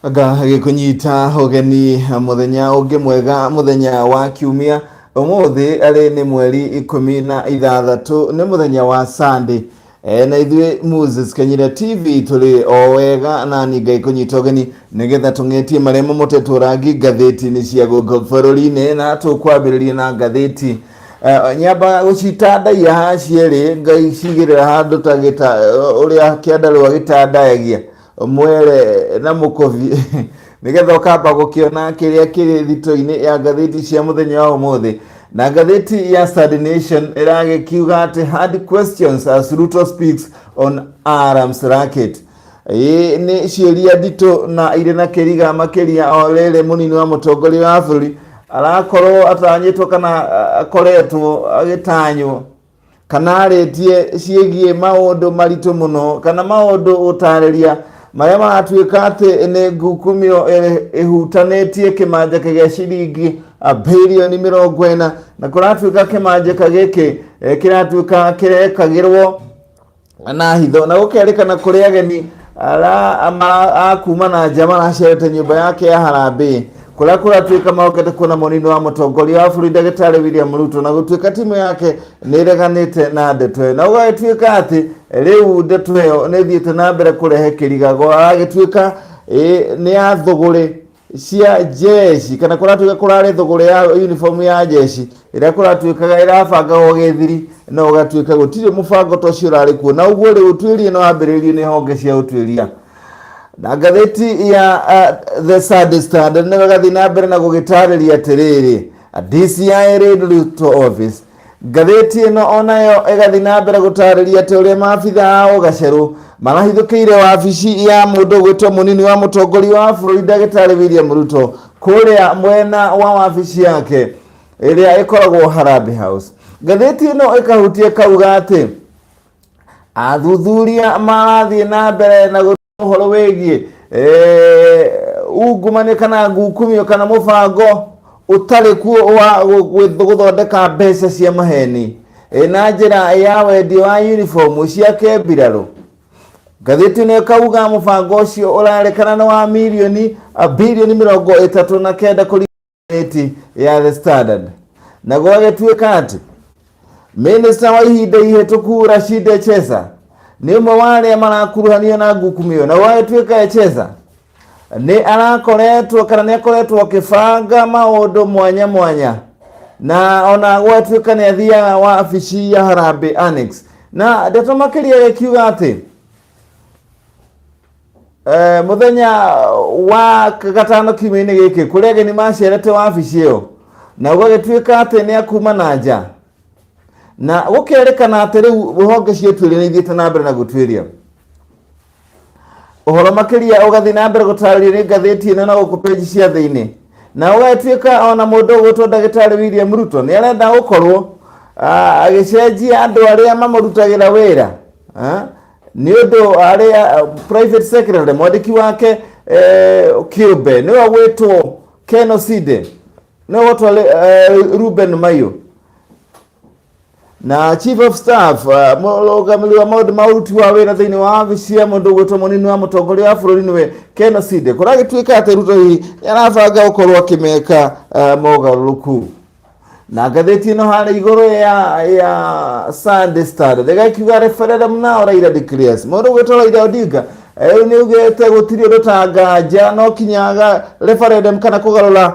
Kunyita ugeni muthenya ungi mwega muthenya wa kiumia umuthi ari ni mweri 16 ni muthenya wa Sunday na ithuĩ Moses Kenyira TV tuli o wega na ni Ngai kunyita ugeni nigetha tung'etie maria mamutetwo rangi ngathĩti-inĩ cia gũkũ bũrũri-inĩ na tũkwambĩrĩria na ngathĩti nyamba gũcitandagia haha cierĩ Ngai cigĩrĩra handũ ta ũrĩa kĩandarũa gĩtandayagia mwere na mũkobi nigetha ukamba gukiona kiria kiri thito-ini ya ngathĩti cia muthenya wa umuthi. Na ngathĩti ya Sunday Nation iragikiuga ati hard questions as Ruto speaks on arms racket. Ni ciũria nditũ na irĩ na kĩriga makĩria o rĩrĩ mũnini wa mũtongoria wa bũrũri arakorwo atanyĩtwo kana akoretwo agĩtanywo kana arĩtie ciĩgiĩ maũndũ maritũ mũno kana maũndũ ũtarĩria maria maratuĩka atĩ nĩ ngukumio ĩhutanĩtie kĩmanjĩka gĩa ciringi birioni 40 na kũratuĩka kĩmanjĩka gĩkĩ kĩratuĩka kĩrekagĩrwo na hitho na gũkerĩkana kũrĩ ageni akuma na nja maracerete nyũmba yake ya Harambee kũrĩa kũratuĩka maũkĩte kuona mũnini wa mũtongoria wa bũrũri Ndagĩtarĩ William Ruto na gũtuĩka timu yake nĩ ĩreganĩte na ndeto ĩyo na gũgatuĩka atĩ rĩu ndeto ĩyo nĩ ĩthiĩte na mbere kũrehe kĩriga gũgatuĩka nĩ ya thũgũrĩ cia jeshi kana kũratuĩka kũrarĩ thũgũrĩ ya uniform ya jeshi ĩrĩa kũratuĩkaga ĩrabangagwo gĩthiri na gũgatuĩka gũtirĩ mũbango ta ũcio ũrarĩ kuo na ũguo rĩu ũtuĩria no wambĩrĩrio nĩ honge cia ũtuĩria. Na ngathĩti ya The Sunday Standard nĩ gathi na mbere na gũgĩtarĩria atĩrĩrĩ DCI raid Ruto office. Ngathĩti ĩno onayo ĩgathi na mbere gũtarĩria atĩ ũrĩa maabitha a ũgacerũ marahithũkĩire wabici ya mũndũ gwĩtwo mũnini wa mũtongoria wa bũrũri Ndagĩtarĩ William Ruto kũrĩa mwena wa wabici yake ĩrĩa ĩkoragwo Harambee House. Ngathĩti ĩno ĩkahutia kauga atĩ athuthuria marathiĩ na mbere na ũhoro wĩgiĩ ungumania kana ngukumio kana mũbango ũtarĩ kuo wa gũthondeka mbeca cia maheni na njĩra ya wendia wa uniform cia kĩmbirarũ. Ngathĩti nĩ kauga mũbango ũcio ũrarĩkana nĩ wa birioni 39 kũringana ya The Standard. Na gwagĩtuĩka atĩ minista wa ihinda ihĩtũku Rashid Echesa nĩ ũmwe wa arĩa marakuruhanio na ngukumio na gwagĩtuĩka Echesa nĩ arakoretwo kana nĩ akoretwo akĩbanga maũndũ mwanya mwanya na ona gwatuĩka nĩ athiaga wabici ya Harambee Annex na ndeto makĩria ĩkiuga atĩ muthenya wa gatano kiumia-inĩ gĩkĩ kũrĩa ageni macerete wabici ĩyo na gwagĩtuĩka atĩ nĩ akuma na nja na gũkerĩkana atĩ rĩu honge cia ũtuĩria nĩ ithiĩte na mbere na gũtuĩria ũhoro makĩria ũgathi na mbere gũtarĩrio nĩ ngathĩti ĩno na gũkũ page cia thĩinĩ na ũgatuĩka ona mũndũ ũgwĩtwo Ndagĩtarĩ William Ruto nĩ arenda gũkorwo agĩcenjia andũ arĩa mamũrutagĩra wĩra nĩ ũndũ arĩa private secretary mwandĩki wake kĩũmbe nĩwe gwĩtwo Ken Osinde nĩwe gwĩtwo Ruben Mayo na chief of staff mũrũgamĩrĩri wa maũndũ ma ũruti wa wĩra thĩinĩ wa wabici ya mũndũ gwĩtwo mũnini wa mũtongoria wa bũrũri nĩwe Ken Osinde kũragĩtuĩka atĩ Ruto hihi arabanga gũkorwo akĩmeka mogarũrũku. Na ngathĩti ĩno harĩ igũrũ ya Sunday Standard ĩgakiuga referendum now Raila declares mũndũ gwĩtwo Raila Odinga nĩ ugĩte gũtirĩ ũndũ ta nganja no kinyaga referendum kana kũgarũra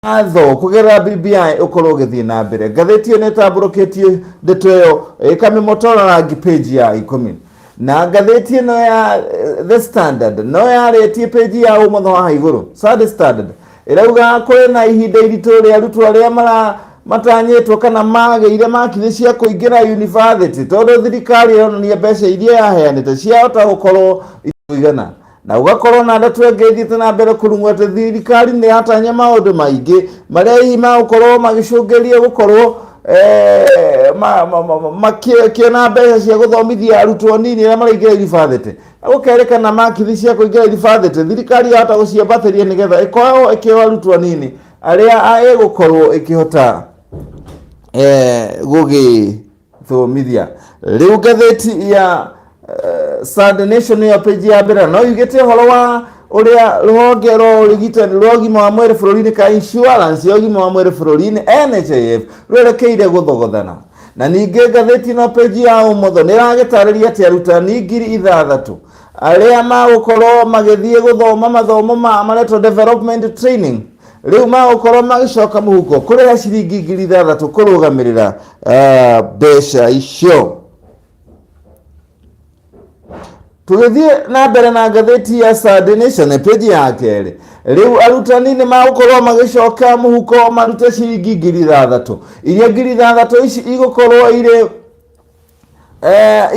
watho kũgerera BBI ũkorwo ũgĩthiĩ na mbere. Ngathĩti ĩyo nĩ ĩtambũrũkĩtie ndeto ĩyo ĩkamĩmotora rangi page ya 10 na ngathĩti ĩno ya The Standard no yarĩtie page ya ũmotho haha igũrũ Sunday Standard ĩrauga kũrĩ na ihinda iritũ rĩa arutwo arĩa matanyĩtwo kana magĩire makithĩ cia kũingĩra yunibacĩtĩ tondũ thirikari ĩronania mbeca iria yaheanĩte ciahota gũkorwo ĩigana na ũgakorwo na ndeto ĩngĩ ithiĩte na mbere kũrungwo atĩ thirikari nĩ yatanya maũndũ maingĩ marĩa hihi magũkorwo magĩcũngĩria gũkorwo makĩona mbeca cia gũthomithia arutwo nini arĩa maraingĩra yunibacĩtĩ na gũkerĩkana makithi cia kũingĩra yunibacĩtĩ thirikari yahota gũciambatĩria nĩgetha ĩkorwo ĩkĩoya arutwo nini arĩa ĩgũkorwo ĩkĩhota gũgĩthomithia. Rĩu ngathĩti ya Sunday Nation ya page ya mbere no yugĩte ũhoro wa uria ruhonge rwa urigitani rwa ũgima wa mwĩrĩ bũrũri-inĩ ka insurance ya ũgima wa mwĩrĩ bũrũri-inĩ NHIF rwerekeire gũthogothana. Na ningĩ ngathĩti ĩno page ya ũmotho nĩ ĩragĩtarĩria atĩ arutani 6,000 arĩa magũkorwo magĩthiĩ gũthoma mathomo maretwo development training rĩu magũkorwo magĩcoka mũhuko kũrĩha ciringi 6,000 kũrũgamĩrĩra mbeca icio. Tũgĩthiĩ na mbere na ngathĩti ya Sunday Nation page ya kerĩ, rĩu arutani nĩ magũkorwo magĩcoka mũhuko marute ciringi 6,000 iria 6,000 ici igũkorwo irĩ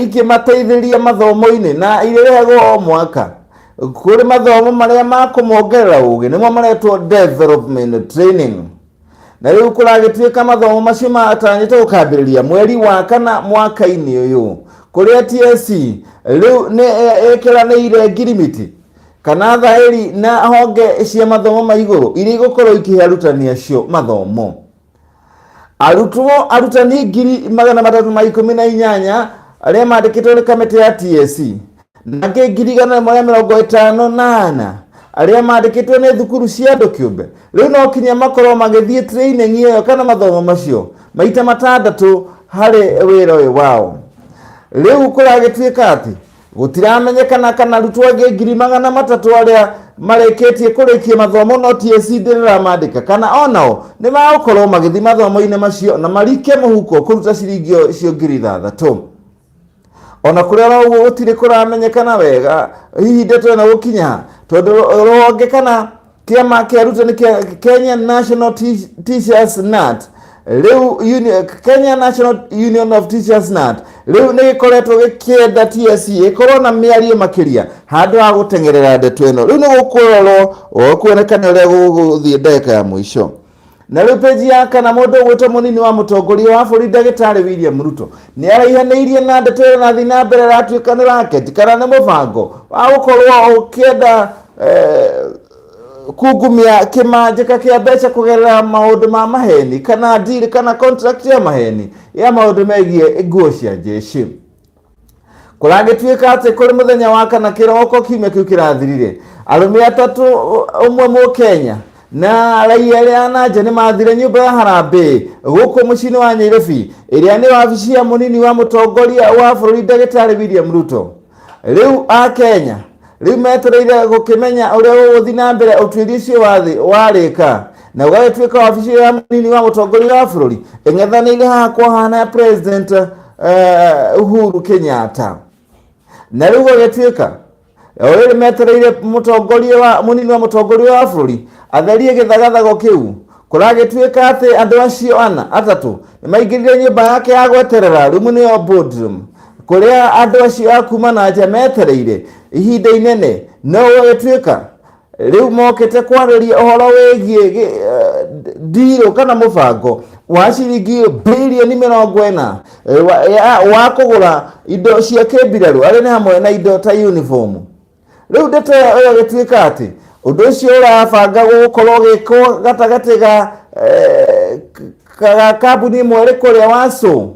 ikĩmateithĩria mathomo-inĩ na irĩhagwo o mwaka kũrĩ mathomo marĩa makũmongerera ũgĩ nĩmo maretwo development training. Na rĩu kũragĩtuĩka mathomo macio matanyĩte gũkambĩrĩria mweri wa kana mwaka-inĩ ũyũ, kũrĩa TSC rĩu nĩ ĩkĩranĩire ngirimiti kana thaĩri na honge cia mathomo ma igũrũ iria igũkorwo ikĩhe arutani acio mathomo. Arutani 318,000 arĩa mandĩkĩtwo nĩ kamĩtĩ ya TSC na angĩ 158 arĩa mandĩkĩtwo nĩ thukuru cia andũ kĩũmbe rĩu no kinya makorwo magĩthiĩ training ĩyo kana mathomo macio maita 6 harĩ wĩra ũyũ wao. Rĩu kũragĩtuĩka atĩ gũtiramenyekana kana arutwo angĩ 300,000 arĩa marĩkĩtie kũrĩkia mathomo no TSC ndĩramandĩka kana onao nĩ magũkorwo magĩthiĩ mathomo-inĩ macio na marike mũhuko kũruta ciringi icio 6,000. Ona kũrĩa ũguo gũtirĩ kũramenyekana wega hihi ndeto ĩno gũkinya tondũ rũhonge kana kĩama kĩa arutani kĩa Kenya National Teachers NAT rĩu Kenya National Union of Teachers NAT rĩu nĩ gĩkoretwo gĩkĩenda TSC ĩkorwo na mĩario makĩria handũ ha gũteng'erera ndeto ĩno. Rĩu nĩ gũkũrorwo kuonekana ũrĩa gũgũthiĩ ndagĩka ya mũico. Na rĩu page ya kana mũndũ ũgwĩtwo mũnini wa mũtongoria wa bũrũri Ndagĩtarĩ William Ruto nĩ araihanĩirie na ndeto ĩyo na thiĩ na mbere ratuĩka nĩ raketi kana nĩ mũbango wa gũkorwo ũkĩenda kungumia kĩmanjĩka kĩa mbeca kũgerera maũndũ ma maheni kana deal kana contract ya maheni ya maũndũ megiĩ nguo cia jeshi. Kũragĩtuĩka atĩ kũrĩ mũthenya wa kana kĩroko kiumia kĩu kĩrathirire arũme 3 ũmwe Mũkenya na raia arĩa na nja nĩ mathire nyũmba ya harambee gũkũ mũciĩ-inĩ wa Nairobi ĩrĩa nĩ wabici ya mũnini wa mũtongoria wa bũrũri Ndagĩtarĩ William Ruto. Rĩu Akenya rĩu metereire gũkĩmenya ũrĩa gũgũthiĩ na mbere ũtuĩria ũcio warĩka na ũgagĩtuĩka wabici ya mũnini wa mũtongoria wa bũrũri ĩng'ethanĩire haha kwa hana ya President Uhuru Kenyatta. Na rĩu gũgĩtuĩka ũrĩa metereire mũnini wa mũtongoria wa bũrũri atherie gĩthagathago kĩu, kũragĩtuĩka atĩ andũ acio 3 nĩ maingĩrire nyũmba yake ya gweterera rĩu nĩyo boardroom kũrĩa andũ acio a kuma na nja metereire ihinda inene. No gũgĩtuĩka rĩu mokĩte kwarĩria ũhoro wĩgiĩ deal kana mũbango wa ciringi bilioni 40 wa kũgũra indo cia kĩmbirarũ arĩ nĩ hamwe na indo ta uniform. Rĩu ndeto ĩyo gĩtuĩka atĩ ũndũ ũcio ũrabanga gũkorwo gĩkwo gatagatĩ ga kambuni ĩmwe ĩrĩ kũrĩa Waso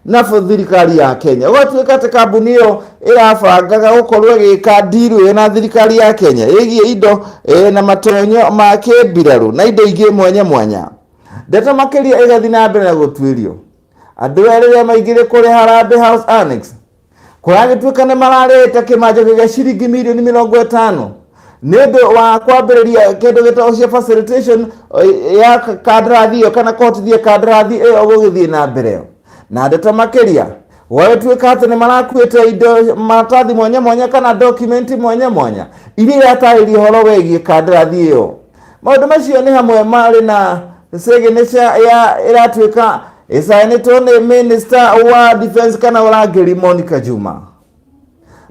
na thirikari ya Kenya. Ũgatuĩka atĩ kambuni ĩyo ĩrabangaga gũkorwo ĩgĩka deal na thirikari ya Kenya ĩgiĩ indo na matonyo ma kĩmbirarũ na indo ingĩ mwanya mwanya. Ndeto makĩria ĩgathiĩ na mbere na gũtuĩrio andũ erĩ maingĩrĩ kũrĩ Harambee House Annex kũragĩtuĩka nĩ mararĩte kĩmanjĩka gĩa ciringi milioni 50 nĩ ũndũ wa kwambĩrĩria kĩndũ gĩtagwo facilitation ya kandarathi ĩyo kana kũhotithia kandarathi ĩyo gũgĩthiĩ na mbere. Na ndeto makĩria gũgĩtuĩka atĩ nĩ marakuĩte indo maratathi mwanya mwanya kana document mwanya mwanya iria iratarĩria ũhoro wĩgiĩ kandarathi ĩyo. Maũndũ macio nĩ hamwe marĩ na signature ya ĩratuĩka ĩcainĩtwo nĩ Minister wa Defense kana Ũrangĩri Monica Juma.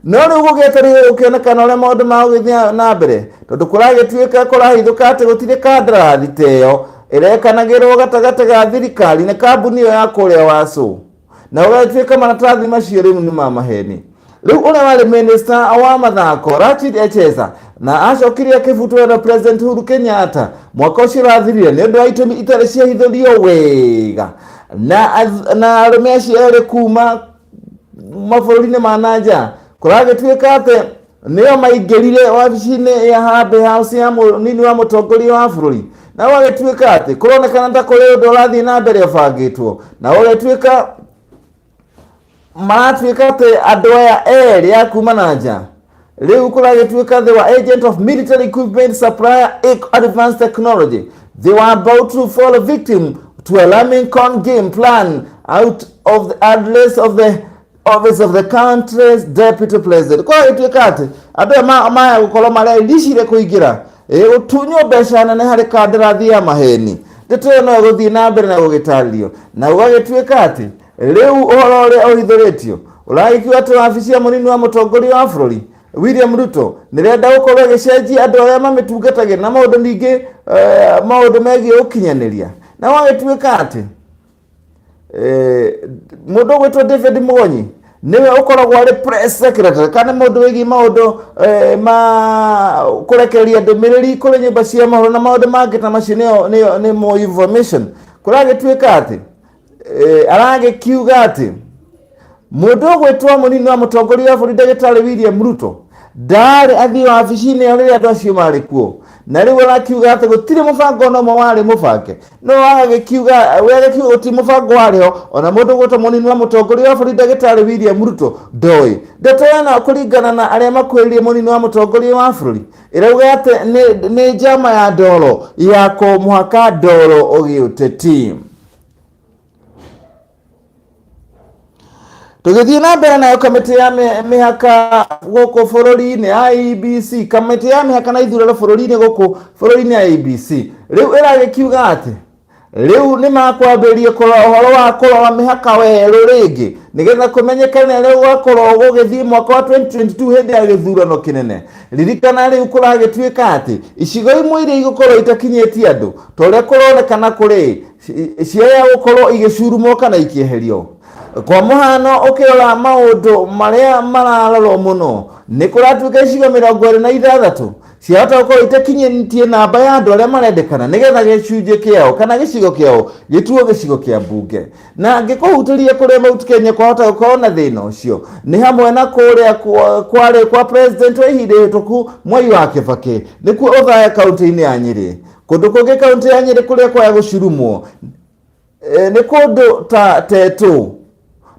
No rĩu gũgĩetereire gũkĩonekana ũrĩa maũndũ magũgĩthiĩ na mbere tondũ kũragĩtuĩka kũrahithũka atĩ gũtirĩ kandarathi ta ĩyo ĩrekanagĩrwo gatagatĩ ga thirikari na kambuni ĩyo ya kũrĩa Waso na ũgagĩtuĩka maratathi macio rĩu nĩ ma maheni. Rĩu ũrĩa warĩ Minister wa mathako Rachid Echesa na acokirie akĩbutwo na President Uhuru Kenyatta mwaka ũcio ũrathirire nĩ ũndũ wa itũmi itarĩ ciahithũrio wega na arũme acio erĩ kuma mabũrũri-inĩ ma nanja. Kũragĩtuĩka atĩ nio maingirire wabici-inĩ ya Harambee House ya munini wa mutongoria wa bururi na wagĩtuĩka atĩ kũronekana ta kũrĩ ũndũ ũrathiĩ na mbere ũbangĩtwo na ũgĩtuĩka maratuĩka atĩ andũ aya erĩ a kuma na nja rĩu kũragĩtuĩka they were agent of military equipment supplier advanced technology. They were about to fall victim to a alarming con game plan out of the address of the office of the country's deputy president. Kwa ituĩka atĩ andũ maya gũkorwo marericire kũingĩra ũtunywo mbeca nene harĩ kandarathi ya maheni. Ndeto ĩno ĩgũthiĩ na mbere na gũgĩtarĩrio na ũgagĩtuĩka atĩ rĩu ũhoro ũrĩa ũhithũrĩtio ũragĩkiuga atĩ wabici ya mũnini wa mũtongoria wa bũrũri William Ruto nĩrenda gũkorwo ĩgĩcenjia andũ arĩa mamĩtungatagĩra na maũndũ ningĩ maũndũ megiĩ ũkinyanĩria na wagĩtuĩka atĩ mũndũ ũgwĩtwo David Mugonyi niwe ũkoragwo arĩ press secretary kana mũndũ wĩgiĩ maũndũ ma kũrekereria ndũmĩrĩri kũrĩ nyũmba cia mohoro na maũndũ mangĩ ta macio nĩmo information kũragĩtuĩka atĩ aragĩkiuga atĩ mũndũ ũgwĩtwo mũnini wa mũtongoria wa bũrũri Ndagĩtarĩ William Ruto ndarĩ athiĩ wabici-inĩ ĩyo rĩrĩa andũ acio marĩ kuo na rĩu arakiuga atĩ gũtirĩ mũbango no ũmwe warĩ mũbange no agĩkiuga gũtirĩ mũbango warĩho ona mũndũ ũgwĩtwo mũnini wa mũtongoria wa bũrũri Ndagĩtarĩ William Ruto ndoĩ. Ndeto ĩno kũringana na arĩa makuĩrĩire mũnini wa mũtongoria wa bũrũri ĩrauga atĩ nĩ njama ya ndoro ya kũmũhaka ndoro ũgĩũteti. Tũgĩthiĩ na mbere nayo kamĩtĩ ya mĩhaka gũkũ bũrũri-inĩ IEBC, kamĩtĩ ya mĩhaka na ithurano bũrũri-inĩ gũkũ bũrũri-inĩ IEBC rĩu ĩragĩkiuga atĩ rĩu nĩ makwambĩrĩria ũhoro wa kũrora mĩhaka werũ rĩngĩ nĩgetha kũmenyekane rĩu gwakorwo gũgĩthiĩ mwaka wa 2022 hĩndĩ ya gĩthurano kĩnene. Ririkana rĩu kũragĩtuĩka atĩ icigo imwe iria igũkorwo itakinyĩtie andũ ta ũrĩa kũronekana kũrĩ ciaya gũkorwo igĩcurumwo kana ikĩeherio. Kwa mũhano ũkĩrora maũndũ marĩa mararorwo mũno nĩ kũratuĩka icigo 26 ciahota gũkorwo itakinyĩtie namba ya andũ arĩa marendekana nĩgetha gĩcunjĩ kĩao kana gĩcigo kĩao gĩtuo gĩcigo kĩa mbunge. Na angĩkũhutĩria kũrĩa Mount Kenya kwahota gũkorwo na thĩna ũcio nĩ hamwe na kũrĩa kwarĩ kwa president wa ihinda ihĩtũku Mwai wa Kĩbakĩ nĩkuo Othaya kaunti-inĩ ya Nyĩrĩ. Kũndũ kũngĩ kaunti ya Nyĩrĩ kũrĩa kwaya gũcurumwo nĩ kũndũ ta Tetũ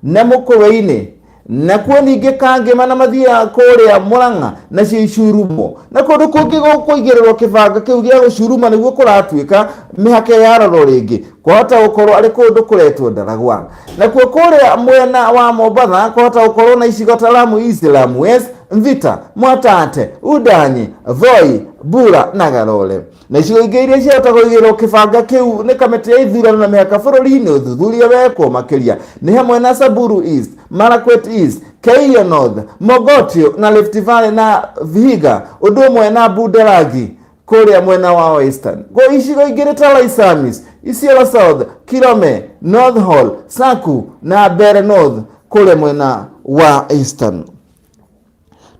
na Mũkũrwe-inĩ nakuo ningĩ Kangema na mathiaga kũrĩa Mũrang'a nacio icurumwo na kũndũ kũngĩ kũigĩrĩrwo kĩbanga kĩu gĩa gũcuruma nĩguo kũratuĩka mĩhaka yarorwo rĩngĩ kwahota gũkorwo arĩ kũndũ kũretwo Ndaragwa. Nakuo kũrĩa mwena wa Mombatha kwahota gũkorwo na icigo ta Lamu East, Lamu West, Mvita, Mwatate, Udanyi, Voi, Bura na Garole. Na icigo ingĩ iria ciahota kũigĩrwo kĩbanga kĩu nĩ kamĩtĩ ya ithurano na mĩhaka bũrũri-inĩ ũthuthuria wekwo makĩria nĩ hamwe na Samburu East, Marakwet East, Keio North, Mogotio na Rift Valley na Vihiga ũndũ ũmwe na Budalangi kũrĩa mwena wa Western. Kwa icigo ingĩ ta Laisamis, Isiolo South, Kilome, North Hall, Saku na Mbere North kũrĩa mwena wa Eastern.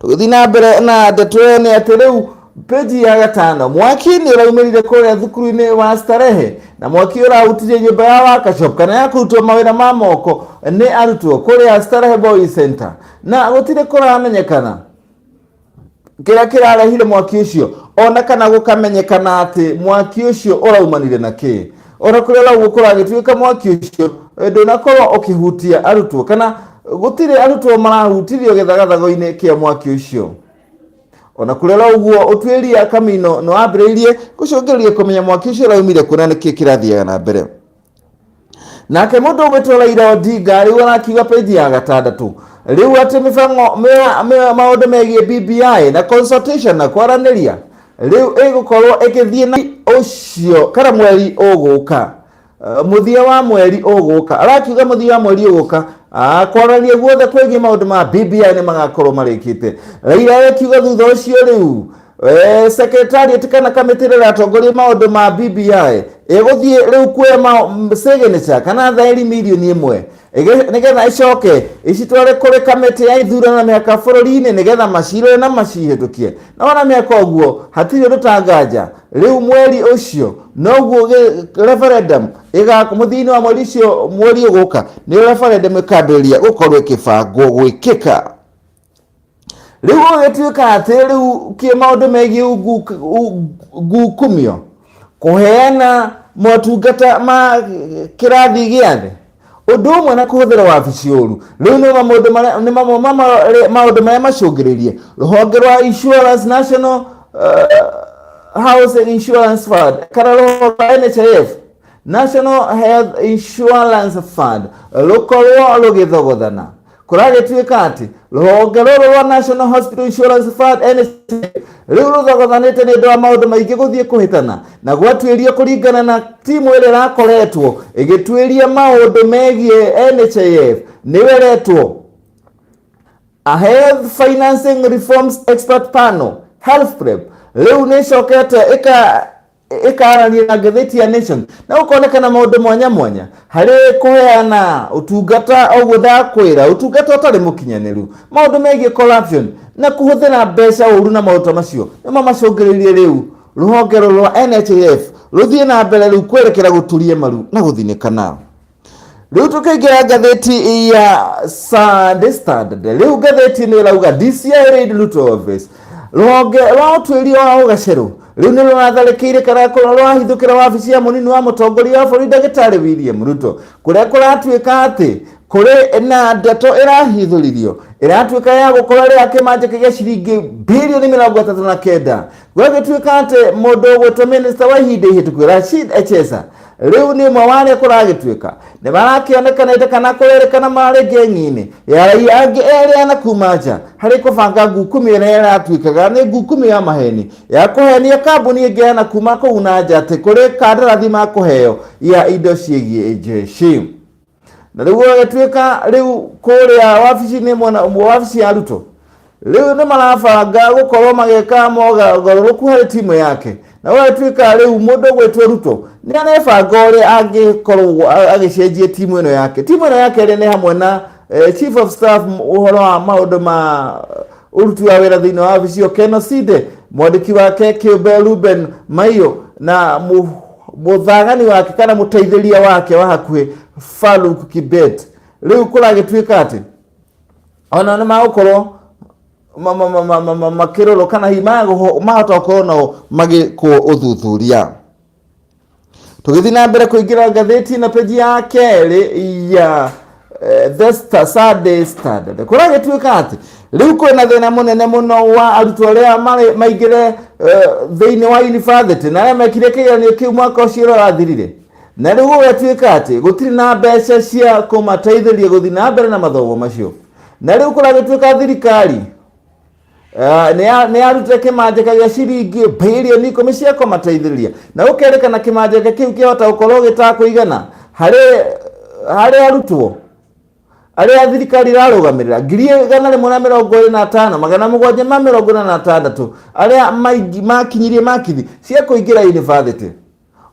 Tũgĩthiĩ na mbere na ndeto ĩyo nĩ atĩ rĩu peji ya gatano mwaki nĩ ũraumĩrire kũrĩa thukuru-inĩ wa Starehe na mwaki ũrahutirie nyũmba ya workshop kana ya kũrutwo mawĩra ma moko nĩ arutwo kũrĩa Starehe Boys Center na gũtirĩ kũramenyekana kĩrĩa kĩrarehire mwaki ũcio ona kana gũkamenyekana atĩ mwaki ũcio ũraumanire na kĩ. Ona kũrĩa ũguo kũragĩtuĩka mwaki ũcio ndũnakorwo ũkĩhutia arutwo kana gũtirĩ arutwo marahutirio gĩthagathago-inĩ kĩa mwaki ũcio. Ona kũrĩa ũguo ũtuĩria Kamino no ambĩrĩirie gũcũngĩrĩria kũmenya mwaki ũcio ũraumire kũna nĩkĩ kĩrathiaga na mbere. Nake mũndũ ũgwĩtwo Raila Odinga rĩu arakiuga peji ya 6 rĩu atĩ mĩbango maũndũ megiĩ BBI na consultation na kwaranĩria rĩu ĩgũkorwo ĩgĩthiĩ na ũcio kana mweri ũgũka mũthia wa mweri ũgũka. Arakiuga mũthia wa mweri ũgũka kwaranĩria guothe kwĩgiĩ maũndũ ma BBI nĩ magakorwo marĩkĩte. Raila arakiuga thutha ũcio rĩu secretariat kana kamĩtĩ ĩrĩa ĩratongoria maũndũ ma BBI ĩgũthiĩ rĩu kuoya signature kana thaĩri mirioni 1 nĩgetha ĩcoke ĩcitware kũrĩ kamĩtĩ ya ithurano na mĩhaka bũrũri-inĩ nĩgetha macirore na macihĩtũkie. Na ona mĩaka ũguo hatirĩ ũtanganja rĩu mweri ũcio noguo referendum mũthia-inĩ wa mweri ũcio mweri ũgũka nĩ referendum ĩkambĩrĩria gũkorwo ĩkĩbangwo gwĩkĩka. riu gituika ati riu kie maundu megi gukumio kuheana motungata ma kirathi giathe undu umwe na kuhuthira wabici uru riu ni maundu maria macungiririe ruhonge rwa Insurance National Housing Insurance Fund kana ruhonge rwa NHIF National Health Insurance Fund rukorwo rugithogothana kuragituika ati ruhonge ruru rwa National Hospital Insurance Fund NHIF riu ruthogothanite ni ndu wa maundu maingi guthie kuhitana na gwatuiria kuringana na timu ire rakoretwo igituiria maundu megie NHIF niweretwo a Health Financing Reforms Expert Panel Health Prep riu ni cokete ikarania na ngatheti ya Nation na ukonekana maundu mwanya mwanya hari kuheana utungata o guthakwira utungata utari mukinyaniru maundu megie corruption na kuhuthira mbeca uru na maundu macio nimo macungiririe riu ruhonge rwa NHIF ruthie na mbere riu kwerekera guturie maru na guthinikana riu tukaingira ngatheti ya Sunday Standard riu ngatheti ni rauga DCI raid Ruto office ruhonge rwa utwirio wa ugaceru riu ni ruratharikire kana rwahithukira wabici ya munini wa mutongoria wa bũrũri Ndagĩtarĩ William Ruto kuria kuratuika ati kuri na ndeto irahithuririo iratuika ya gukora ri akimanjika gya ciringi bilioni 39 gwagituika ati mundu gwetwo minister wa ihinda ihituku Rashid Echesa riu ni mwawane kuragituika ni barakionekana kana kurerekana mari ngeng'ini ya raia angi eri na kumaja hari kubanga ngukumi ira iratuikaga ni ngukumi ya maheni ya kuhenia kambuni ingi na kuma kuu na nja ati kuri kandarathi ma kuheo ya indo ciegie jeshi na riu gatuika riu kuria wabici ni mwana wabici ya Ruto riu ni marabanga gukorwo mageka mogarũrũku hari timu yake na gatuika riu mundu gwetwo Ruto ni anebanga uri angikorwo agicenjie timu ino yake ri ni hamwe na Chief of Staff uhoro wa maundu ma uruti wa wira thiini wa wabici yo Ken Osinde mwandiki wake Kiumbe Ruben Maiyo na muthagani wake kana muteithiria wake wa hakuhi Faruk Kibet riu kuragituika ati ona ni magukorwo makiroro kana himago mahota kuona magiko uthuthuria tugithi na mbere kuingira ngatheti na page ya keri ya The Sunday Standard kuragituika ati riu kwina thina munene muno wa arutwo aria maingire thiini wa university na aria mekire kigeranio kiu mwaka ucio urathirire na riu gatuika ati gutiri na mbeca cia kumateithiria guthi na mbere na mathomo macio na riu kuragituika thirikari ni arutire kimanjika gya ciringi bilioni 10 cia kumateithiria na ukerekana kimanjika kiu kihota gukorwo gitakuigana hari arutwo aria thirikari rarugamirira 125 magana 746 aria makinyirie makithi cia kuingira university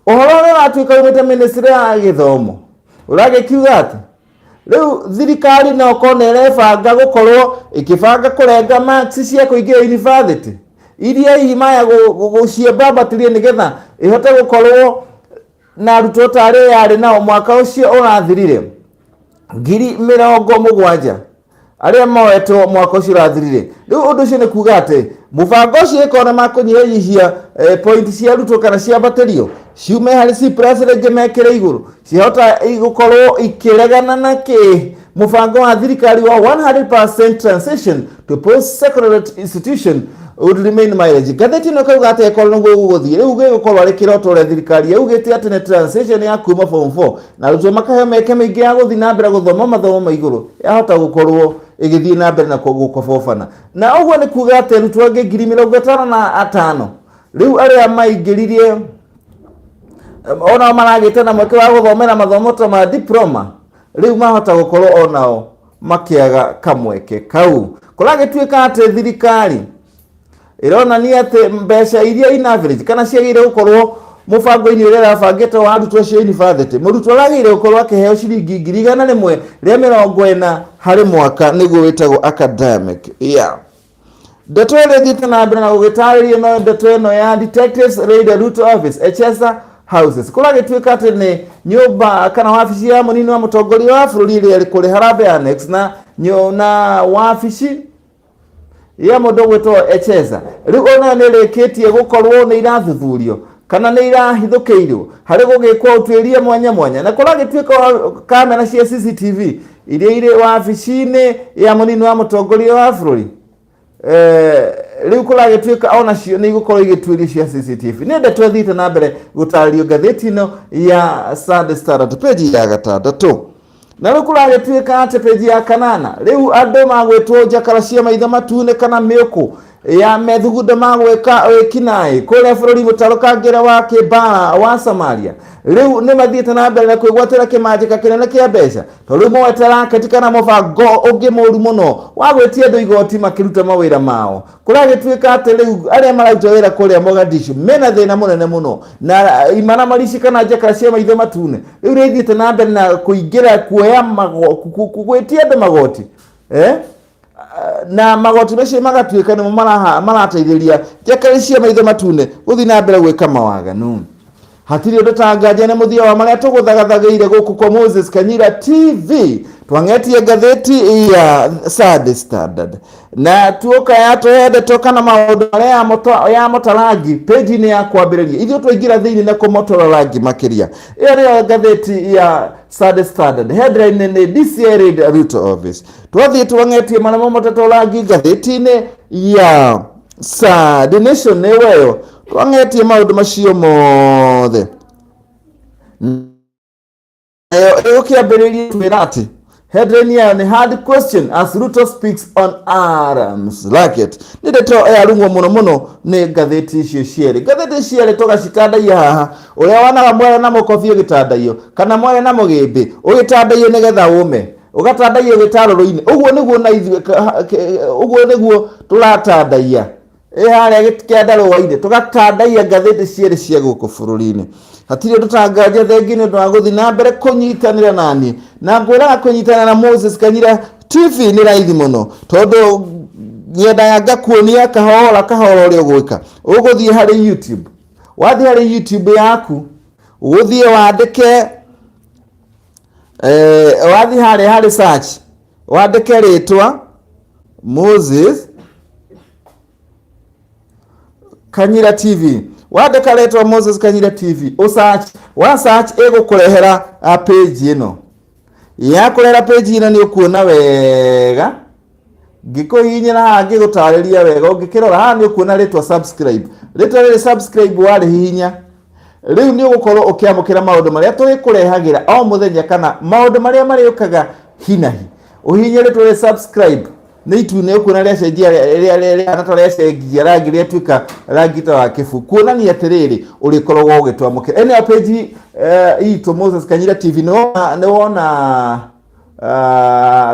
uhoro uri ratuika umite ministry ya githomo uragikiuga ati riu thirikari no kone irebanga gukorwo ikibanga kurenga marks cia kuingira university iria imaya guciemba batirie nigetha ihote gukorwo na arutwo tari yari nao mwaka ucio urathirire 70,000 aria moetwo mwaka ucio urathirire riu undu ucio ni kuga ati mubango ucio ikona makunyihia point cia arutwo kana cia batirio ciume hari si president mekire iguru cihota gukorwo ikiregana na ki mubango wa thirikari wa 100% transition to post secondary institution would remain mileage gatheti no kauga ati ekorwo ngo guguthie riu gigukorwo ari kiroto ria thirikari yaugite ati ni transition ya kuma form 4 na ruto makahe meke mingi ya guthi na mbere guthoma mathomo ma iguru yahota gukorwo igithie na mbere na gukobofana na uguo ni kuga ati ruto angi 55,000 riu aria maingiririe ona maragite na mweke wa guthomera mathomo ta ma diploma riu mahota gukorwo onao makiaga kamweke kau kuragituika ati thirikari irona ni ati mbeca iria ina average kana ciagire gukorwo mubango-ini uria rabangite wa arutwo cia university murutwo aragire gukorwo akiheo ciringi 140 hari mwaka niguo witagwo academic ndeto ĩrĩa thiĩte na mbere na gũgĩtarĩria no ndeto ĩno ya detectives raid Ruto office Echesa houses kuragĩtuĩka atĩ nĩ nyũmba kana wabici ya mũnini wa mũtongoria wa bũrũri ĩrĩa ĩrĩ kũrĩ Harambee Annex na wabici ya mundu gwitwo Echeza riu ona nireketie gukorwo ni irathuthurio kana ni irahithukiirwo hari gugikwo utwiria mwanya mwanya na kuragituika kamera cia CCTV iria iri wabici-ini ya munini wa mutongoria wa bururi riu kuragituika ona cio ni igukorwo igituirio cia CCTV ni ndeto thiite na mbere gutaririo ngatheti ino ya Sunday Standard page ya 6 na riu kuragituika ate page ya 8 riu andu magwitwo njakara cia maitho matune kana miuku ya methugundo magweka kinai kuria bururi mutarukangira wa Kibara wa Samaria riu ni mathiite na mbere na kwigwatira kimanjika kinene kia mbeca tondu mwetera katika na mubango ungi moru muno wa gwetia andu igoti makiruta mawira mao kuragituika ati riu aria mararuta wira kuria Mogadishu mena thina munene muno na imana marici kana njakara cia maitho matune riu rithiite na mbere na kuingira kuoya gwetia andu magoti na magoti macio magatuika ni marateithĩrĩria njakara cia maitho matune guthi na mbere gwika mawaganu hatiri undu tangaje na muthia wa maria tuguthagathageire guku kwa Moses Kanyira TV twangetie ngatheti ya Sunday Standard na tuoka ya twende toka na maundu maria ya motarangi page ni ya kwambiriria ithio twaingira thiini na kumotorangi makiria iri ngatheti ya Sunday Standard headline ni DCI Ruto office twathie twangetie manamo motorangi ngatheti-ini ya Sunday Nation ni weyo twangetie maundu macio mothe ukiambiriria twirati headline yayo ni hard question as Ruto speaks on arms racket ni ndeto yarungwo muno muno ni ngatheti icio cieri ngatheti cieri tugacitandaiya haha uria wanaga mwere na mukobi ugitandaiyo kana mwere na mugimbi ugitandaiyo nigetha ume ugatandaiyo gitaruru-ini uguo niguo turatandaiya haria kiandarũa-inĩ tugatandaiya ngatheti cieri cia guku bururi-ini hatiri tutangaje thengi ni ndo guthi na mbere kunyitanira nani na ngwiraga kunyitanira na Moses Kanyira TV ni raithi muno tondu nyendaga ngakuonia kahora uria gwika uguthie hari YouTube wathie hari YouTube yaku uguthie wandike wathie hari search wandike ritwa Moses Kanyira TV wandika ritwa Moses Kanyira TV wa search igukurehera page ino ya kurehera page ino ni ukuona wega ngikuhinyira ha ngigutariria wega ungikirora ha ni ukuona ritwa subscribe wari hihinya riu ni ugukorwo ukiamukira maundu maria turikurehagera o muthenya kana maundu maria mariukaga hinahi uhinye ritwa ri subscribe ni itune ukuona ria cenjia ria natore cenjia rangi ria tuika rangi ta wa kibu kuonania atiriri urikorwo ugitwamukira ene page itu Moses Kanyira TV no wona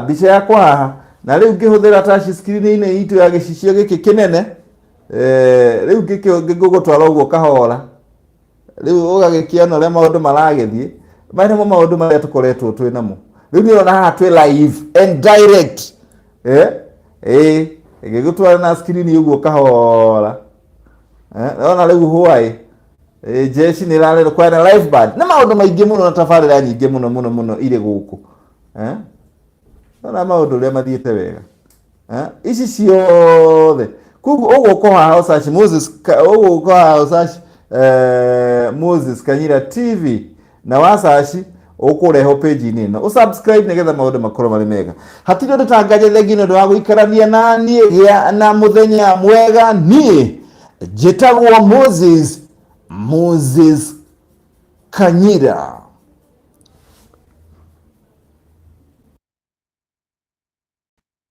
bicha yakwa na riu ngihuthira touch screen-ini itu ya gicicio giki kinene riu ngigutwara uguo kahora riu ugagikiona ria maundu maragithie maina maundu maria tukoretwo twinamo riu ni ona haha twi live and direct ngigutwara na screen uguo kahora ona riu huai jeshi ni rale kwa na live band na maundu maingi muno na tafarira nyingi muno ire guku na maundu ria mathiete wega ici ciothe kugu uguo kwa search Moses Kanyira TV na wa search ukureho page ini no usubscribe nigetha maundu makorwo mari mega hatiri ndutangaje thengi ndo wa guikarania na nie na muthenya mwega nie njitagwo Moses Kanyira.